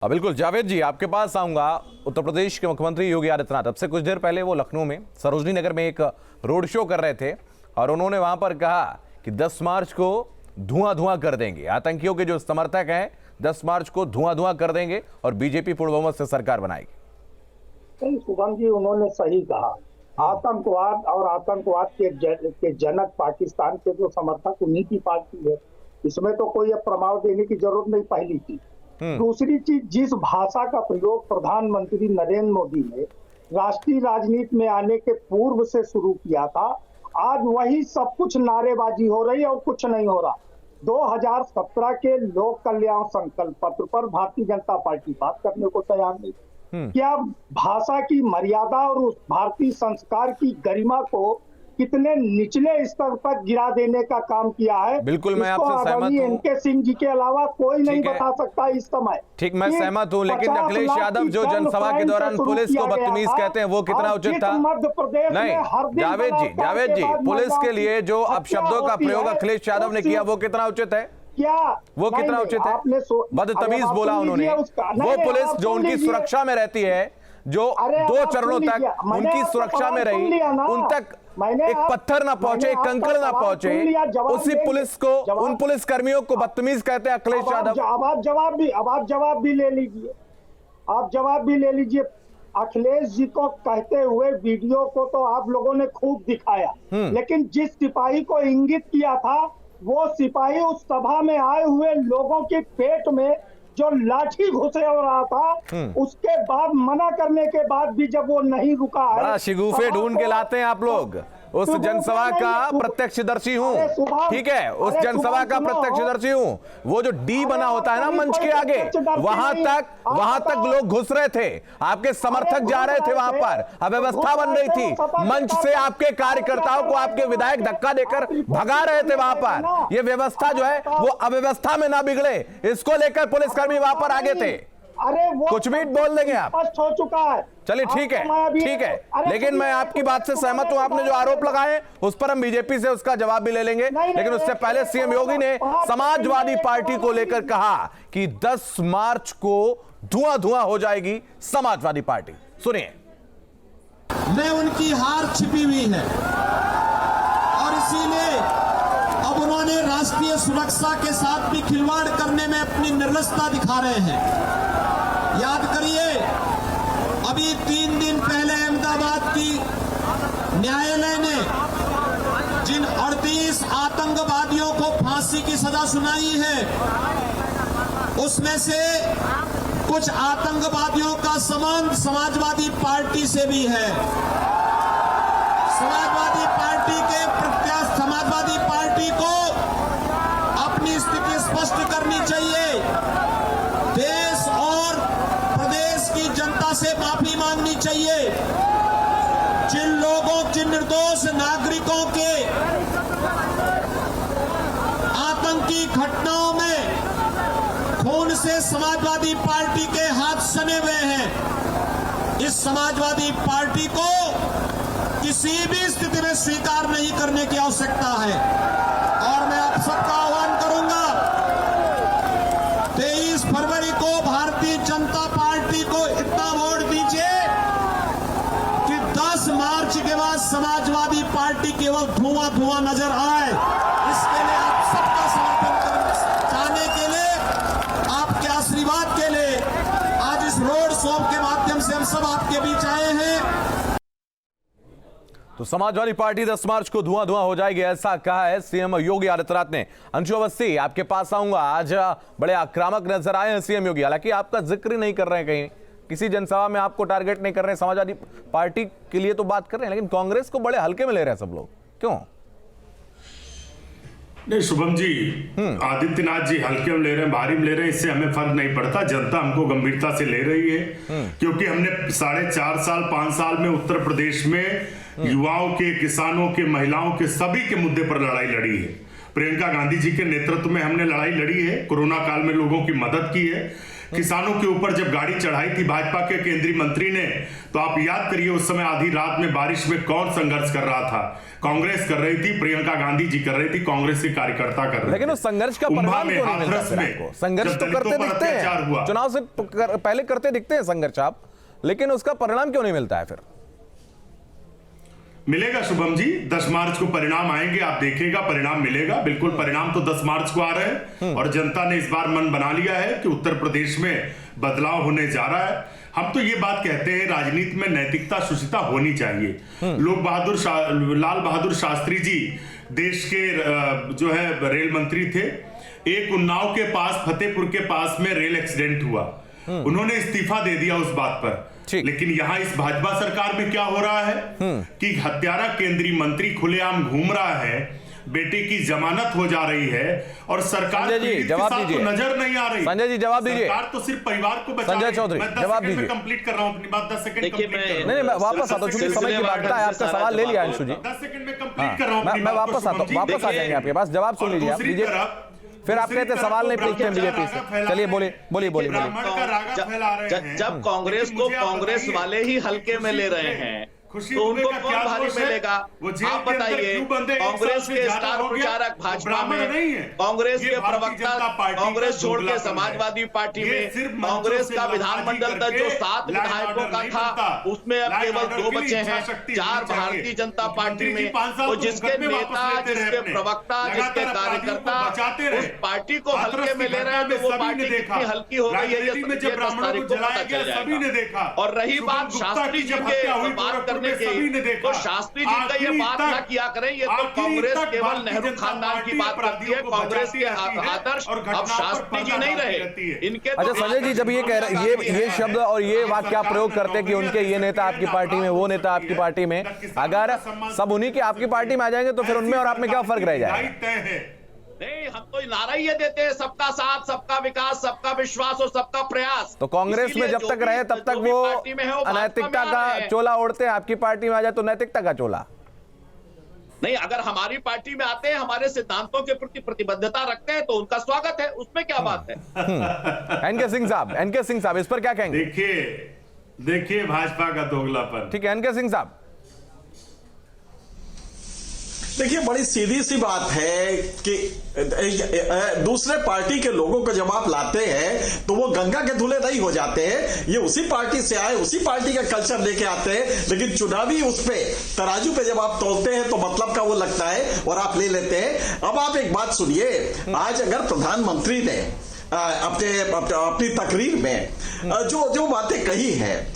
बिल्कुल जावेद जी, आपके पास आऊंगा। उत्तर प्रदेश के मुख्यमंत्री योगी आदित्यनाथ अब से कुछ देर पहले वो लखनऊ में सरोजनी नगर में एक रोड शो कर रहे थे और उन्होंने वहां पर कहा कि 10 मार्च को धुआं धुआं कर देंगे। आतंकियों के जो समर्थक हैं 10 मार्च को धुआं धुआं कर देंगे और बीजेपी पूर्ण बहुमत से सरकार बनाएगी। शुभम जी, उन्होंने सही कहा। आतंकवाद और आतंकवाद के जनक पाकिस्तान के जो समर्थक उन्हीं की पार्टी है, इसमें तो कोई अब प्रमाण देने की जरूरत नहीं। पहली चीज। दूसरी चीज, जिस भाषा का प्रयोग प्रधानमंत्री नरेंद्र मोदी ने राष्ट्रीय राजनीति में आने के पूर्व से शुरू किया था, आज वही सब कुछ नारेबाजी हो रही है और कुछ नहीं हो रहा। 2017 के लोक कल्याण संकल्प पत्र पर भारतीय जनता पार्टी बात करने को तैयार नहीं। क्या भाषा की मर्यादा और उस भारतीय संस्कार की गरिमा को कितने निचले स्तर तक गिरा देने का काम किया है, बिल्कुल मैं आपसे सहमत हूं। एनके सिंह जी के अलावा कोई नहीं बता सकता इस समय। ठीक, मैं सहमत हूं, लेकिन अखिलेश यादव जो जनसभा के दौरान पुलिस को बदतमीज कहते हैं वो कितना उचित था? नहीं जावेद जी, पुलिस के लिए जो अपशब्दों का प्रयोग अखिलेश यादव ने किया वो कितना उचित है? क्या वो कितना उचित है? बदतमीज बोला उन्होंने। वो पुलिस जो उनकी सुरक्षा में रहती है, जो 2 चरणों तक उनकी सुरक्षा में रही, उन तक एक पत्थर ना पहुंचे, एक कंकड़ ना पहुंचे, उसी पुलिस को, उन पुलिस कर्मियों को बदतमीज कहते हैं अखिलेश यादव। आप जवाब भी ले लीजिए। आप जवाब भी ले लीजिए। अखिलेश जी को कहते हुए वीडियो को तो आप लोगों ने खूब दिखाया, लेकिन जिस सिपाही को इंगित किया था वो सिपाही उस सभा में आए हुए लोगों के पेट में जो लाठी घुसे हो रहा था, उसके बाद मना करने के बाद भी जब वो नहीं रुका है, बड़ा शिगुफे ढूंढ के लाते हैं आप लोग। उस जनसभा का प्रत्यक्षदर्शी हूँ, ठीक है, उस जनसभा का प्रत्यक्षदर्शी हूँ। वो जो डी बना होता है ना मंच के आगे, वहां तक लोग घुस रहे थे, आपके समर्थक जा रहे थे वहां पर, अव्यवस्था बन रही थी। मंच से आपके कार्यकर्ताओं को आपके विधायक धक्का देकर भगा रहे थे वहां पर। ये व्यवस्था जो है वो अव्यवस्था में ना बिगड़े, इसको लेकर पुलिसकर्मी वहां पर आगे थे। अरे वो कुछ भी बोल देंगे आप, स्पष्ट हो चुका है। चलिए ठीक है, लेकिन मैं आपकी बात से सहमत हूं। आपने जो आरोप लगाए उस पर हम बीजेपी से उसका जवाब भी ले लेंगे, लेकिन उससे पहले सीएम योगी ने समाजवादी पार्टी को लेकर कहा कि 10 मार्च को धुआं धुआं हो जाएगी समाजवादी पार्टी। सुनिए। में उनकी हार छिपी हुई है और इसीलिए अब उन्होंने राष्ट्रीय सुरक्षा के साथ भी खिलवाड़ करने में अपनी निर्लसता दिखा रहे हैं। याद करिए, अभी 3 दिन पहले अहमदाबाद की न्यायालय ने जिन 38 आतंकवादियों को फांसी की सजा सुनाई है, उसमें से कुछ आतंकवादियों का संबंध समाजवादी पार्टी से भी है। समाजवादी पार्टी को अपनी स्थिति स्पष्ट करनी चाहिए। देश और प्रदेश की जनता से माफी मांगनी चाहिए। जिन निर्दोष नागरिकों के आतंकी घटनाओं में खून से समाजवादी पार्टी के हाथ सने हुए हैं, इस समाजवादी पार्टी को किसी भी स्थिति में स्वीकार नहीं करने की आवश्यकता है। और मैं आप सबका आह्वान करूंगा, 23 फरवरी को भारतीय जनता पार्टी को इतना वोट दीजिए कि 10 मार्च के बाद समाजवादी पार्टी केवल धुआं धुआं नजर आए। इसके लिए आप सबका समर्थन चाहने के लिए, आपके आशीर्वाद के लिए आज इस रोड शो के माध्यम से हम सब आपके बीच आए हैं। तो समाजवादी पार्टी 10 मार्च को धुआं धुआं हो जाएगी, ऐसा कहा है सीएम योगी आदित्यनाथ ने। अंशु अवस्थी, आपके पास आऊंगा। आज बड़े आक्रामक नजर आए हैं सीएम योगी, हालांकि आपका जिक्र नहीं कर रहे हैं, कहीं किसी जनसभा में आपको टारगेट नहीं कर रहे हैं, समाजवादी पार्टी के लिए तो बात कर रहे हैं, लेकिन कांग्रेस को बड़े हल्के में ले रहे हैं सब लोग, क्यों? नहीं शुभम जी, आदित्यनाथ जी हल्के में ले रहे हैं, भारी में ले रहे हैं, इससे हमें फर्क नहीं पड़ता। जनता हमको गंभीरता से ले रही है, क्योंकि हमने 4.5 साल 5 साल में उत्तर प्रदेश में युवाओं के, किसानों के, महिलाओं के, सभी के मुद्दे पर लड़ाई लड़ी है। प्रियंका गांधी जी के नेतृत्व में हमने लड़ाई लड़ी है, कोरोना काल में लोगों की मदद की है, किसानों के ऊपर जब गाड़ी चढ़ाई थी भाजपा के केंद्रीय मंत्री ने, तो आप याद करिए उस समय आधी रात में बारिश में कौन संघर्ष कर रहा था। कांग्रेस कर रही थी, प्रियंका गांधी जी कर रही थी, कांग्रेस के कार्यकर्ता कर रहे थे। लेकिन उस संघर्ष का परिणाम क्यों नहीं मिलता फिर आपको? संघर्ष तो करते दिखते हैं, चुनाव से पहले करते दिखते हैं संघर्ष आप, लेकिन उसका परिणाम क्यों नहीं मिलता है? फिर मिलेगा शुभम जी, 10 मार्च को परिणाम आएंगे, आप देखिएगा परिणाम मिलेगा। बिल्कुल परिणाम तो 10 मार्च को आ रहे हैं और जनता ने इस बार मन बना लिया है कि उत्तर प्रदेश में बदलाव होने जा रहा है। हम तो ये बात कहते हैं राजनीति में नैतिकता शुचिता होनी चाहिए। लाल बहादुर शास्त्री जी देश के जो है रेल मंत्री थे। एक उन्नाव के पास, फतेहपुर के पास में रेल एक्सीडेंट हुआ, उन्होंने इस्तीफा दे दिया उस बात पर। लेकिन यहां इस भाजपा सरकार में क्या हो रहा है कि हत्यारा केंद्रीय मंत्री खुलेआम घूम रहा है, बेटे की जमानत हो जा रही है और सरकार जवाब दीजिए, नजर नहीं आ रही। संजय जी जवाब दीजिए। सरकार तो सिर्फ परिवार को बचा रही है। संजय चौधरी जवाब दीजिए। कंप्लीट कर रहा हूं अपनी बात, 10 सेकंड कंप्लीट कर रहा हूं। नहीं, मैं वापस आता हूं क्योंकि समय की बात है। आपका सवाल ले लिया अंशु जी, 10 सेकंड में कंप्लीट कर रहा हूं। मैं वापस आता हूं, वापस आ जाएंगे आपके पास, जवाब सुन लीजिए आप। बीजेपी फिर आप कहते हैं सवाल नहीं पूछते हैं बीजेपी से। चलिए बोलिए। जब कांग्रेस को कांग्रेस वाले ही हल्के में ले रहे हैं तो उनको कौन भारी मिलेगा? आप बताइए। कांग्रेस के स्टार प्रचारक भाजपा में, कांग्रेस के प्रवक्ता कांग्रेस छोड़ के समाजवादी पार्टी में, कांग्रेस का विधानमंडल दल जो 7 विधायकों का था उसमें अब केवल 2 बचे हैं, 4 भारतीय जनता पार्टी में। तो जिसके नेता, जिसके प्रवक्ता, जिसके कार्यकर्ता उस पार्टी को हल्के में ले रहे हैं, तो वो पार्टी कितनी हल्की हो गई है ये 10 तारीख को पता चल जाएगा। और रही बात शास्त्री जी के बात तो शास्त्री जी का ये बात ना किया करें, ये तो कांग्रेस केवल नेहरू खानदान की बात करती है, कांग्रेस के आदर्श अब शास्त्री जी नहीं रहे इनके। अच्छा संजय जी, जब ये कह रहे ये शब्द और ये वाक्य आप प्रयोग करते हैं कि उनके ये नेता आपकी पार्टी में, वो नेता आपकी पार्टी में, अगर सब उन्हीं की आपकी पार्टी में आ जाएंगे तो फिर उनमें और आप में क्या फर्क रह जाएगा? नहीं, हम तो नारा ही देते हैं सबका साथ, सबका विकास, सबका विश्वास और सबका प्रयास। तो कांग्रेस में जब तक रहे तब तक वो अनैतिकता का चोला ओढ़ते हैं, आपकी पार्टी में आ जाए तो नैतिकता का चोला नहीं। अगर हमारी पार्टी में आते हैं, हमारे सिद्धांतों के प्रति प्रतिबद्धता रखते हैं तो उनका स्वागत है, उसमें क्या बात है। एनके सिंह साहब इस पर क्या कहेंगे? देखिए भाजपा का दोगलापन। ठीक है एनके सिंह साहब। देखिए बड़ी सीधी सी बात है कि दूसरे पार्टी के लोगों को जब आप लाते हैं तो वो गंगा के धुले नहीं हो जाते हैं, ये उसी पार्टी से आए, उसी पार्टी का कल्चर लेके आते हैं, लेकिन चुनावी उस पे तराजू पे जब आप तोलते हैं तो मतलब का वो लगता है और आप ले लेते हैं। अब आप एक बात सुनिए, आज अगर प्रधानमंत्री ने अपनी तकरीर में जो बातें कही है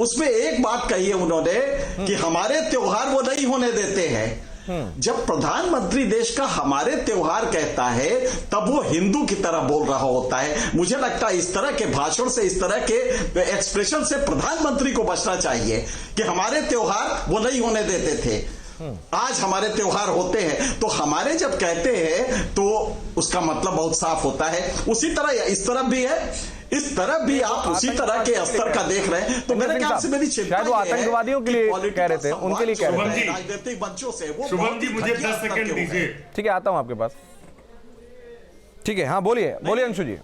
उसमें एक बात कही है उन्होंने कि हमारे त्योहार वो नहीं होने देते हैं। जब प्रधानमंत्री देश का हमारे त्योहार कहता है तब वो हिंदू की तरह बोल रहा होता है। मुझे लगता है इस तरह के भाषण से, इस तरह के एक्सप्रेशन से प्रधानमंत्री को बचना चाहिए कि हमारे त्योहार वो नहीं होने देते थे, आज हमारे त्योहार होते हैं। तो हमारे जब कहते हैं तो उसका मतलब बहुत साफ होता है। उसी तरह इस तरफ भी है, इस तरफ भी आप उसी तरह के स्तर का देख रहे हैं। तो मेरे ख्याल से मेरी चिंता वो आतंकवादियों के लिए कह रहे थे, उनके लिए कह रहे थे राजनीतिक मंचों से। वो शुभम जी मुझे 10 सेकंड दीजिए। ठीक है आता हूं आपके पास। ठीक है हाँ बोलिए अंशु जी।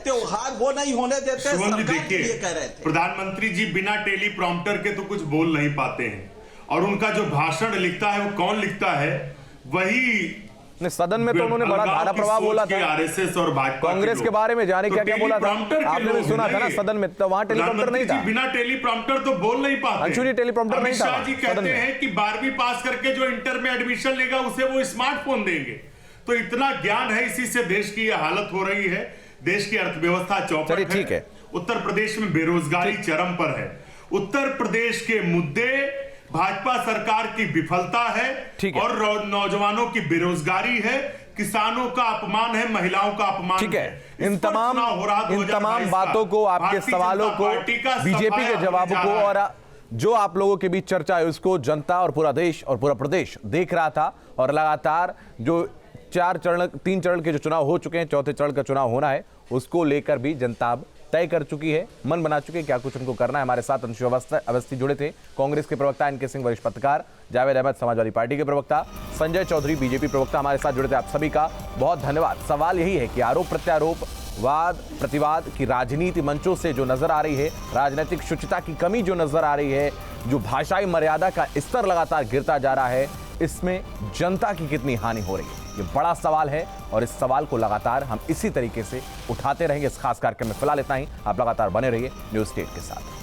त्योहार वो नहीं होने देते। शुभम जी देखिए, प्रधानमंत्री जी बिना टेलीप्रॉम्प्टर के तो कुछ बोल नहीं पाते हैं और उनका जो भाषण लिखता है वो कौन लिखता है? वही सदन में तो उन्होंने बड़ा धारा प्रवाह बोला था आरएसएस और भाजपा कांग्रेस के बारे में, जाने क्या बोला था आपने भी सुना था ना सदन में, तो वहां टेलीप्रॉम्प्टर नहीं था। बिना टेलीप्रॉम्प्टर तो बोल नहीं पाते। अंशु जी टेलीप्रॉम्प्टर नहीं था। जी कहते हैं कि 12वीं पास करके जो इंटर में एडमिशन लेगा उसे वो स्मार्टफोन देंगे। तो इतना ज्ञान है, इसी से देश की यह हालत हो रही है, देश की अर्थव्यवस्था चौपट ठीक है। उत्तर प्रदेश में बेरोजगारी चरम पर है। उत्तर प्रदेश के मुद्दे भाजपा सरकार की विफलता है और नौजवानों की बेरोजगारी है, किसानों का अपमान है, महिलाओं का अपमान। ठीक है, इन तमाम बातों को, आपके सवालों को, बीजेपी के जवाबों को और जो आप लोगों के बीच चर्चा है उसको जनता और पूरा देश और पूरा प्रदेश देख रहा था। और लगातार जो 3 चरण के जो चुनाव हो चुके हैं, 4थे चरण का चुनाव होना है, उसको लेकर भी जनता तय कर चुकी है, मन बना चुकी है क्या कुछ उनको करना है। हमारे साथ अंशु अवस्थी जुड़े थे, कांग्रेस के प्रवक्ता एनके सिंह वरिष्ठ पत्रकार, जावेद अहमद समाजवादी पार्टी के प्रवक्ता, संजय चौधरी बीजेपी प्रवक्ता हमारे साथ जुड़े थे। आप सभी का बहुत धन्यवाद। सवाल यही है कि आरोप प्रत्यारोप वाद प्रतिवाद की राजनीति मंचों से जो नजर आ रही है, राजनीतिक शुचिता की कमी जो नजर आ रही है, जो भाषाई मर्यादा का स्तर लगातार गिरता जा रहा है, इसमें जनता की कितनी हानि हो रही है, ये बड़ा सवाल है। और इस सवाल को लगातार हम इसी तरीके से उठाते रहेंगे इस खास कार्यक्रम में। फिलहाल इतना ही। आप लगातार बने रहिए न्यूज़ स्टेट के साथ।